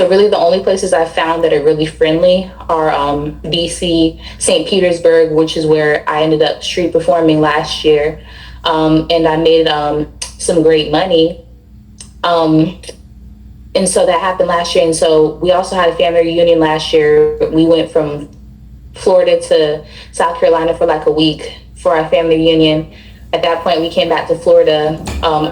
So really the only places I found that are really friendly are DC, St. Petersburg, which is where I ended up street performing last year. And I made some great money. And so that happened last year. And so we also had a family reunion last year. We went from Florida to South Carolina for like a week for our family reunion. At that point, we came back to Florida.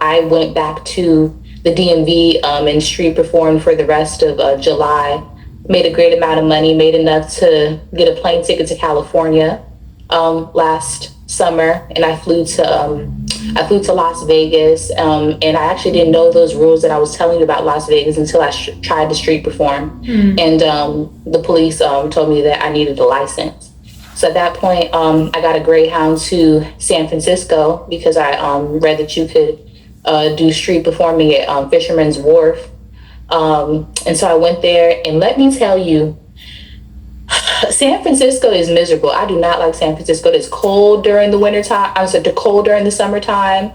I went back to the DMV and street performed for the rest of July. Made a great amount of money, made enough to get a plane ticket to California last summer, and I flew to Las Vegas, and I actually didn't know those rules that I was telling you about Las Vegas until I tried to street perform, and the police told me that I needed a license. So at that point, I got a Greyhound to San Francisco because I read that you could do street performing at Fisherman's Wharf, and so I went there, and let me tell you, San Francisco is miserable. I do not like San Francisco. It's cold during the wintertime. I said cold during the summertime.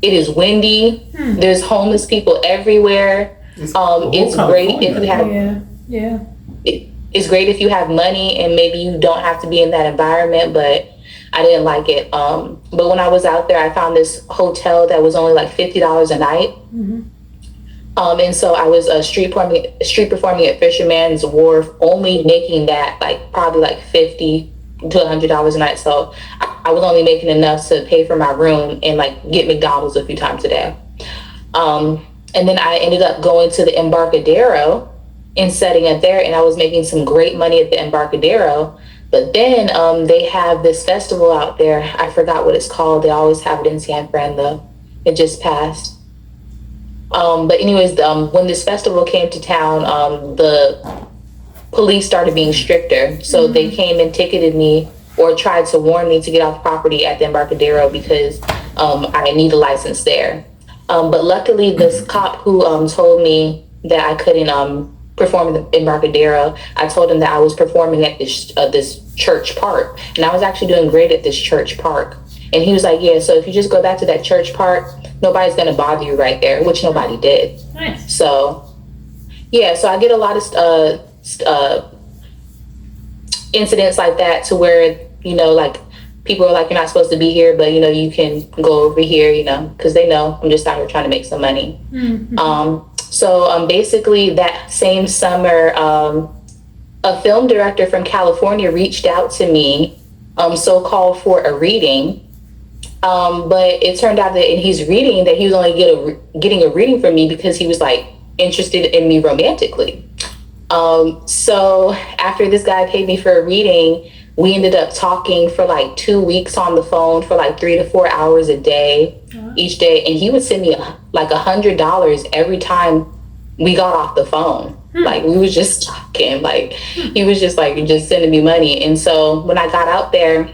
It is windy. There's homeless people everywhere. It's great if you have it's great if you have money and maybe you don't have to be in that environment, but I didn't like it. But when I was out there, I found this hotel that was only like $50 a night. And so I was street performing at Fisherman's Wharf, only making that like probably like $50 to $100 a night. So I was only making enough to pay for my room and like get McDonald's a few times a day. And then I ended up going to the Embarcadero and setting it there, and I was making some great money at the Embarcadero. But then they have this festival out there. I forgot what it's called. They always have it in San Fran though. It just passed. But anyways, when this festival came to town, the police started being stricter. So they came and ticketed me or tried to warn me to get off property at the Embarcadero because I need a license there. But luckily, this cop who told me that I couldn't perform at the Embarcadero, I told him that I was performing at this church park. And I was actually doing great at this church park. And he was like, yeah, so if you just go back to that church park, nobody's going to bother you right there, which nobody did. Nice. So, yeah, so I get a lot of incidents like that to where, you know, like people are like, you're not supposed to be here, but, you know, you can go over here, you know, because they know I'm just out here trying to make some money. So basically that same summer, a film director from California reached out to me, so-called for a reading. But it turned out that in his reading that he was only getting a reading from me because he was like interested in me romantically. So after this guy paid me for a reading, we ended up talking for like 2 weeks on the phone for like 3 to 4 hours a day, each day. And he would send me like $100 every time we got off the phone. Like we was just talking, like he was just like just sending me money. And so when I got out there,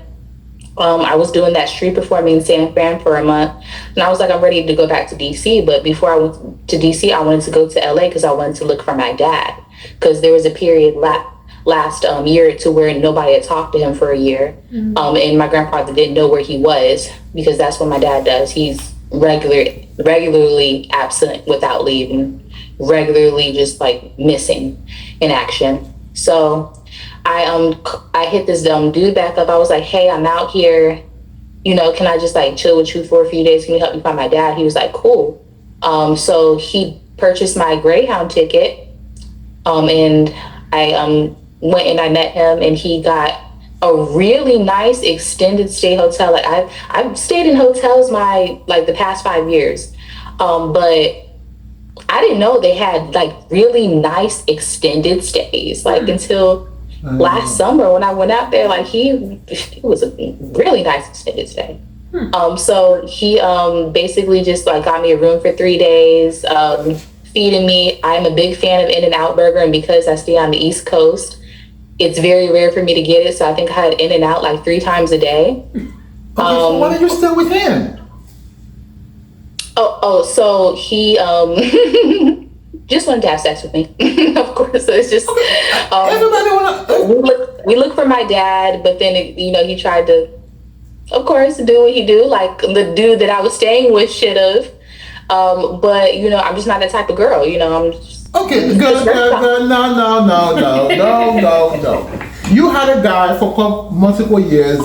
I was doing that street performing in San Fran for a month, and I was like, I'm ready to go back to DC. But before I went to DC, I wanted to go to LA because I wanted to look for my dad, because there was a period last year to where nobody had talked to him for a year. And my grandfather didn't know where he was, because that's what my dad does. He's regularly absent without leave, and regularly just like missing in action. So I hit this dude back up. I was like, hey, I'm out here, you know, can I just like chill with you for a few days? Can you help me find my dad? He was like, cool. So he purchased my Greyhound ticket, and I went and I met him, and he got a really nice extended stay hotel. Like I've stayed in hotels the past 5 years, but I didn't know they had like really nice extended stays, like until last summer when I went out there. Like it was a really nice extended stay. So he basically just like got me a room for 3 days, feeding me. I'm a big fan of In-N-Out Burger, and because I stay on the East Coast, it's very rare for me to get it. So I think I had In-N-Out like 3 times a day. So why are you still with him? So he just wanted to have sex with me. Of course, so it's just Everybody wanna. we look for my dad, but then he tried to, of course, do what he do, like the dude that I was staying with should have. But I'm just not that type of girl. I'm just Okay, good. No. You had a guy for multiple years.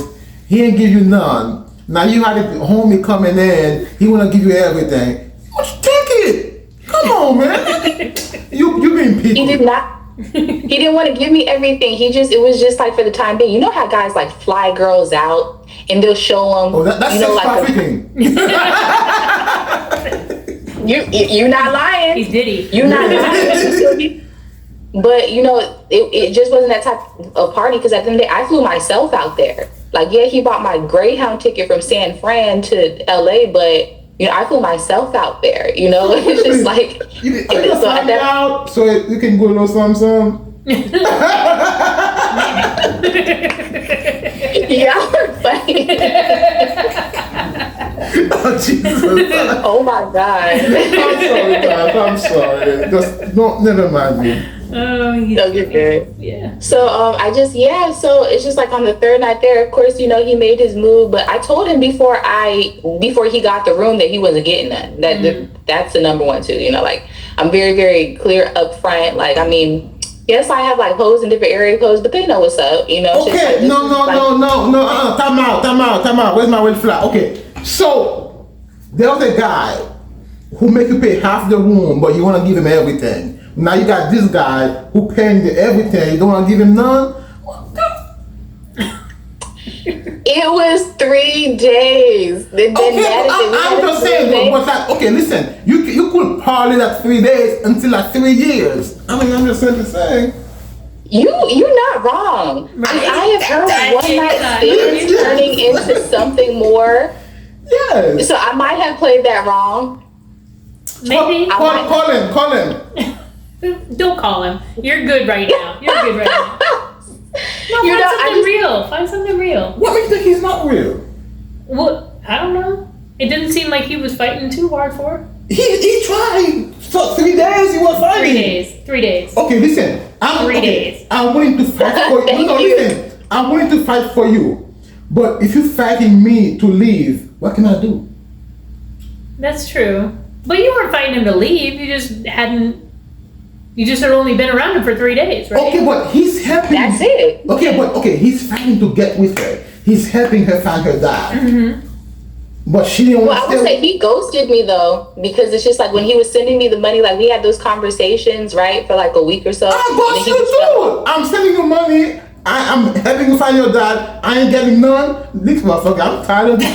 He didn't give you none. Now you had a homie coming in. He wanna give you everything. Just take it. Come on, man. You being picky. He did not. He didn't want to give me everything. It was just like for the time being. You know how guys like fly girls out and they'll show them. Oh, that's you know, sex trafficking. You're not lying. He's Diddy. You're not lying. But you know, it just wasn't that type of party because at the end of the day, I flew myself out there. Like, yeah, he bought my Greyhound ticket from San Fran to LA, but you know, I flew myself out there. You know, it's just like you fly out so you can go to some. Yeah, funny. Oh, Jesus. Oh my God. I'm sorry. Just never mind me. Oh, you're good. Yeah. So so it's just like on the third night there, of course, you know, he made his move, but I told him before he got the room that he wasn't getting that. That's the number one too, you know, like I'm very, very clear up front. Like, I mean, yes, I have like hoes in different area codes, but they know what's up, you know. Okay, like, no. Time out. Where's my red flag? Okay, so there was a guy who make you pay half the room, but you want to give him everything. Now you got this guy who paying the everything. You don't want to give him none. It was 3 days. I'm just saying, but like, okay, listen, you could party that 3 days until like 3 years. I mean, I'm just saying. You're not wrong. Right. I have heard one night stands turning into something more. Yes. So I might have played that wrong. Maybe. Call him. Don't call him. You're good right now. You're good right now. No, find something real. What makes you think he's not real? Well, I don't know. It didn't seem like he was fighting too hard for it. He tried. For 3 days he was fighting. 3 days. Okay, listen. I'm willing to fight for you. Listen. I'm willing to fight for you. But if you're fighting me to leave, what can I do? That's true. But you weren't fighting him to leave. You just had only been around him for 3 days, right? Okay, but he's helping. That's it. Okay, he's fighting to get with her. He's helping her find her dad. Mm-hmm. But she didn't want to. Well, I would say he ghosted me though, because it's just like when he was sending me the money, like we had those conversations, right, for like a week or so. I ghosted you too. I'm sending you money. I'm helping you find your dad. I ain't getting none. This motherfucker, I'm tired of this.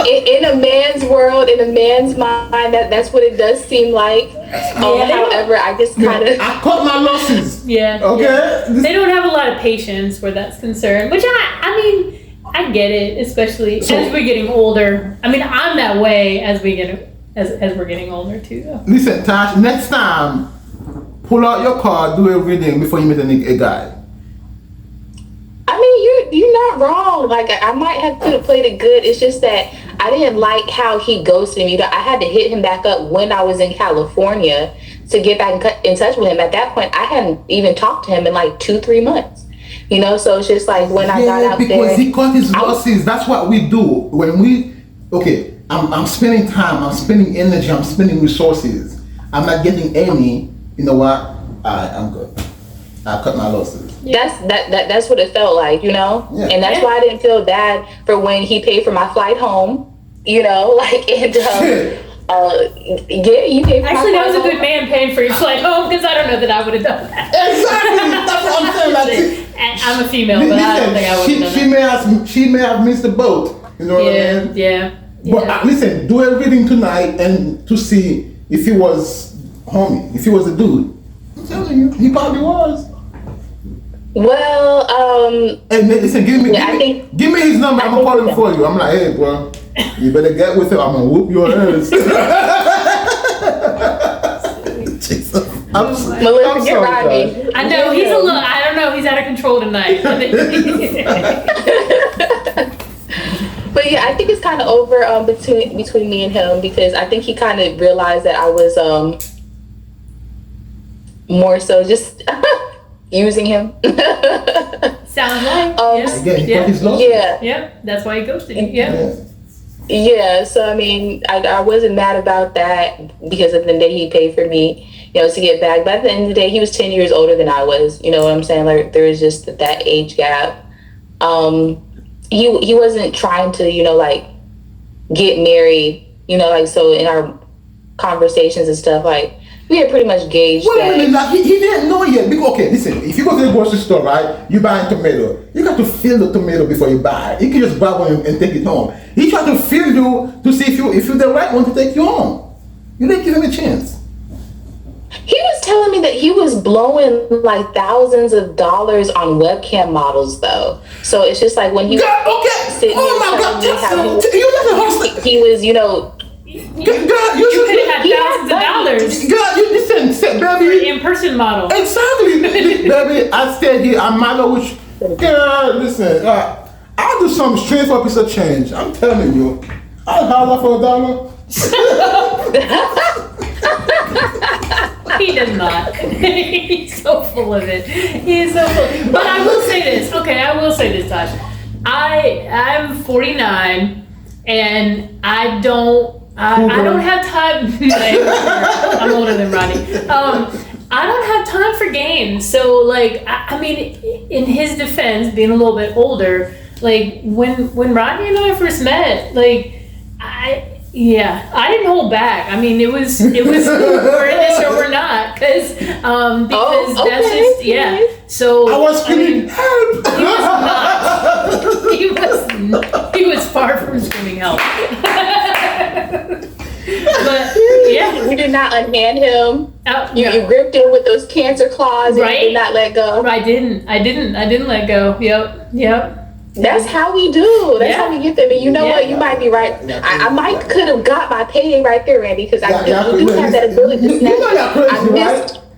In a man's world, in a man's mind, that's what it does seem like. However, I just kind of I cut my losses. Yeah. Okay. Yeah. They don't have a lot of patience where that's concerned, which I mean, I get it, especially as we're getting older. I mean, I'm that way as we're getting older too. Though. Listen, Tash, next time, pull out your card, do a reading before you meet a guy. I mean, you're not wrong. Like I might have could have played it good. It's just that I didn't like how he ghosted me. I had to hit him back up when I was in California to get back in touch with him. At that point, I hadn't even talked to him in like 2-3 months. You know, so it's just like when I got out there. Because he cut his losses. That's what we do. When I'm spending time, I'm spending energy, I'm spending resources. I'm not getting any. You know what? I'm good. I cut my losses. That's what it felt like, you know? Yeah. And that's why I didn't feel bad for when he paid for my flight home, you know, like, and, yeah, you paid for Actually, my that was a flight good man paying for your flight home, because I don't know that I would have done that. Exactly. That's what I'm saying. Like, I'm a female, but I don't think I would have done that. She may have missed the boat. You know what I mean? Yeah. But listen, do a reading tonight and to see if he was homie, if he was a dude. I'm telling you, he probably was. Well, Hey, listen, give me his number. I'm gonna call him for you. I'm like, hey, bro, you better get with it. I'm gonna whoop your ass. Jesus. I'm Melissa, get Rodney. I know he's a little. I don't know. He's out of control tonight. But yeah, I think it's kind of over between me and him, because I think he kind of realized that I was more so just using him. Sounds like. Again, he cut his losses. Yeah. Yep. That's why he ghosted you. Yeah. Yeah, so I mean, I wasn't mad about that because at the end of the day he paid for me, to get back. But at the end of the day, he was 10 years older than I was. You know what I'm saying? Like there was just that age gap. He wasn't trying to, like get married, like so in our conversations and stuff, like we had pretty much gauged Wait that. a minute, like he didn't know yet. Because, okay, listen, if you go to the grocery store, right, you buy a tomato, you got to feel the tomato before you buy it. You can just buy one and take it home. He tried to feel you to see if you're the right one to take you home. You didn't give him a chance. He was telling me that he was blowing like thousands of dollars on webcam models, though. So it's just like when he okay. Oh my God, he was, you could have had thousands of dollars. God, you listen, baby. In-person model. Exactly, baby. I stayed here. I'm model with. Girl, listen. I'll do something straight for a piece of change. I'm telling you. I'll holler for $1. He does not. He's so full of it. He's so full. But I will say this. Okay, I will say this, Tash. I'm 49, and I don't have time. I'm older than Rodney. I don't have time for games. So, like, I mean, in his defense, being a little bit older, like when Rodney and I first met, like I didn't hold back. I mean, it was we're in this or we're not, because that's just So I was screaming help. He was far from screaming help. But yeah, you did not unhand him. You gripped him with those cancer claws, and you did not let go. I didn't let go. Yep. That's how we do. That's how we get them. And you know what? You might be right. I might could have got my payday right there, Randy, because I do have that ability to snap.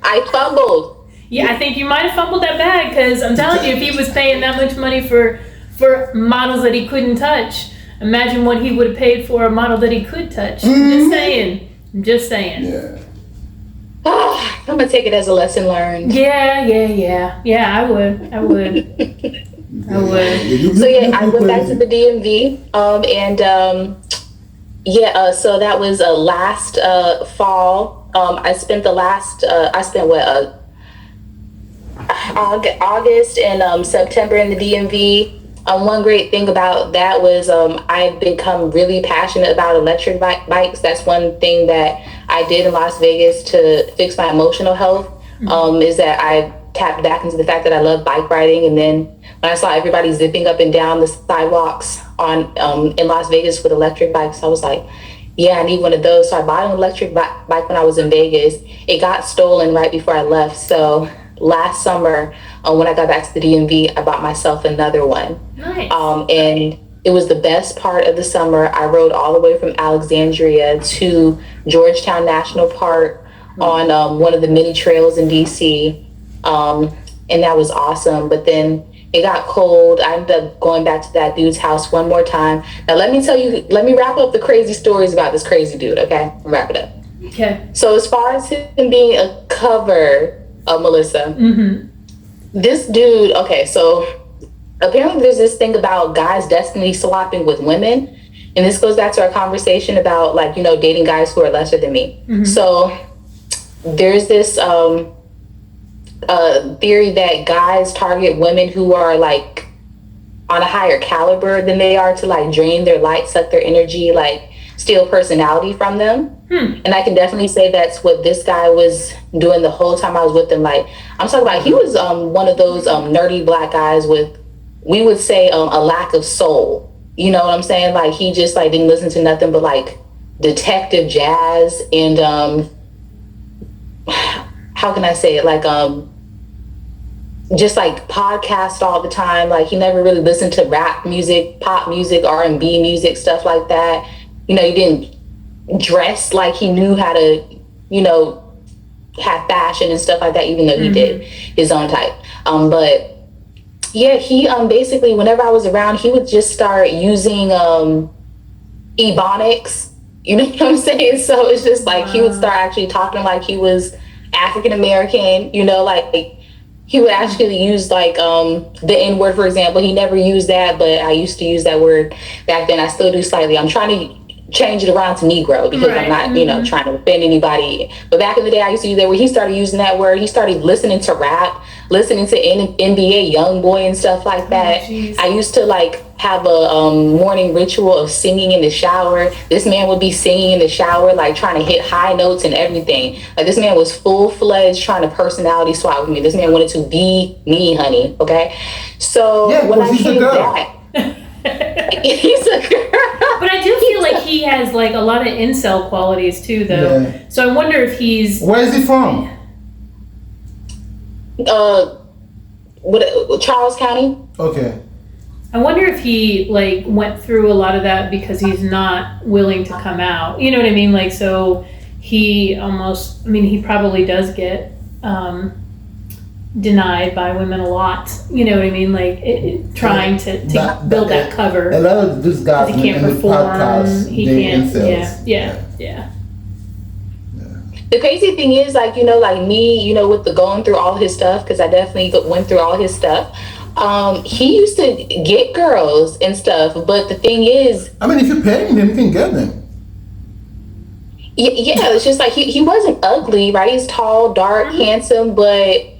I fumbled. Yeah, I think you might have fumbled that bag, because I'm telling you, if he was paying that much money for models that he couldn't touch, imagine what he would have paid for a model that he could touch. Mm-hmm. I'm just saying. Yeah. I'm gonna take it as a lesson learned. Yeah. I would. I would. So I went back to the DMV, so that was last fall. I spent August and September in the DMV. One great thing about that was I've become really passionate about electric bikes. That's one thing that I did in Las Vegas to fix my emotional health, is that I tapped back into the fact that I love bike riding. And then when I saw everybody zipping up and down the sidewalks in Las Vegas with electric bikes, I was like, yeah, I need one of those. So I bought an electric bike when I was in Vegas. It got stolen right before I left. So last summer, when I got back to the DMV, I bought myself another one. Nice. And it was the best part of the summer. I rode all the way from Alexandria to Georgetown National Park on one of the many trails in DC. And that was awesome. But then it got cold. I ended up going back to that dude's house one more time. Now let me wrap up the crazy stories about this crazy dude, okay? Wrap it up. Okay. So as far as him being a cover of Melissa, this dude, okay, so apparently there's this thing about guys destiny swapping with women. And this goes back to our conversation about dating guys who are lesser than me. So there's this theory that guys target women who are like on a higher caliber than they are to drain their light, suck their energy, steal personality from them. And I can definitely say that's what this guy was doing the whole time I was with him. I'm talking about, he was one of those nerdy black guys with, we would say, a lack of soul. You know what I'm saying? He just didn't listen to nothing but detective jazz and how can I say it? Just podcast all the time. He never really listened to rap music, pop music, R&B music, stuff like that. He didn't dress like he knew how to, have fashion and stuff like that, even though he did his own type. But yeah, he basically, whenever I was around, he would just start using ebonics. You know what I'm saying? So it's just he would start actually talking like he was African American, he would actually use like the N word, for example. He never used that, but I used to use that word back then. I still do slightly. I'm trying to change it around to Negro because I'm not, trying to offend anybody. But back in the day, I used to use that word. He started using that word. He started listening to rap, listening to NBA YoungBoy and stuff like that. I used to like have a morning ritual of singing in the shower. This man would be singing in the shower, like trying to hit high notes and everything. Like this man was full-fledged trying to personality swap with me. This man wanted to be me, honey. Okay, so when I came back, he's a girl. But I do feel like he has like a lot of incel qualities too, though. Yeah. So I wonder if he's. Where is he from? Charles County. Okay. I wonder if he like went through a lot of that because he's not willing to come out. You know what I mean? Like, so he almost. I mean, he probably does get denied by women a lot. You know what I mean? Like trying to build that cover. A lot of these guys he can't perform. He can't. Yeah. The crazy thing is, like, like me, with the going through all his stuff, because I definitely went through all his stuff. He used to get girls and stuff, but the thing is, I mean, if you're paying them, you can get them. Yeah, it's just like he wasn't ugly, right? He's tall, dark, handsome, but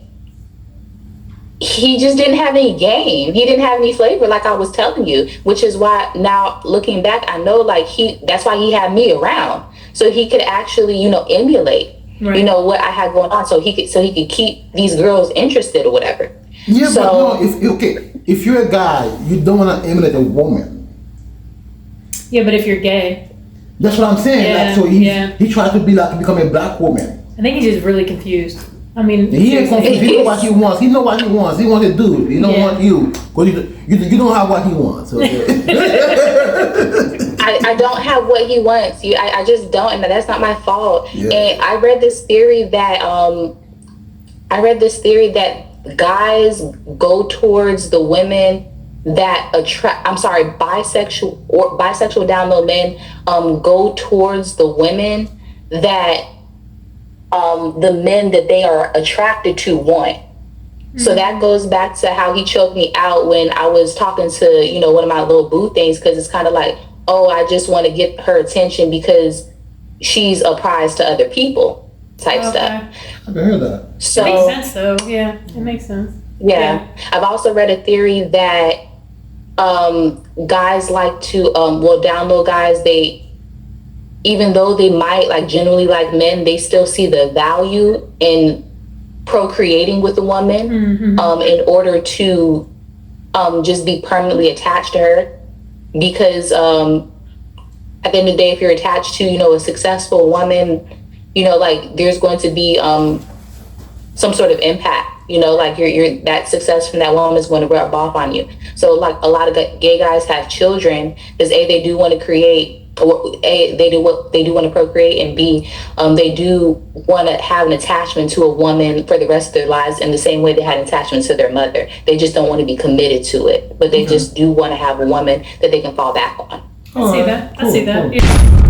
he just didn't have any game. He didn't have any flavor, like I was telling you, which is why now looking back, I know like that's why he had me around. So he could actually, emulate, what I had going on. So he could keep these girls interested or whatever. Yeah, so, but no, if you're a guy, you don't want to emulate a woman. Yeah, but if you're gay. That's what I'm saying. Yeah, like, so he tried to become a black woman. I think he's just really confused. I mean, he ain't confused. He know what he wants. He know what he wants. He wants a dude. He don't want you. Because you don't have what he wants. Okay? I don't have what he wants. I just don't, and that's not my fault. Yeah. And I read this theory that guys go towards the women that attract. I'm sorry, bisexual down low men go towards the women that the men that they are attracted to want. So that goes back to how he choked me out when I was talking to, one of my little boo things, because it's kind of like, oh, I just want to get her attention because she's a prize to other people type stuff. I can hear that. So, it makes sense though. Yeah, it makes sense. Yeah. I've also read a theory that guys like to, down low guys, even though they might like generally like men, they still see the value in procreating with a woman in order to just be permanently attached to her. Because at the end of the day, if you're attached to, a successful woman, like there's going to be some sort of impact. Like you're that success from that woman is going to rub off on you. So like a lot of gay guys have children because they do want to create. They do want to procreate, and B, they do want to have an attachment to a woman for the rest of their lives in the same way they had an attachment to their mother. They just don't want to be committed to it, but they just do want to have a woman that they can fall back on. I see that. Cool.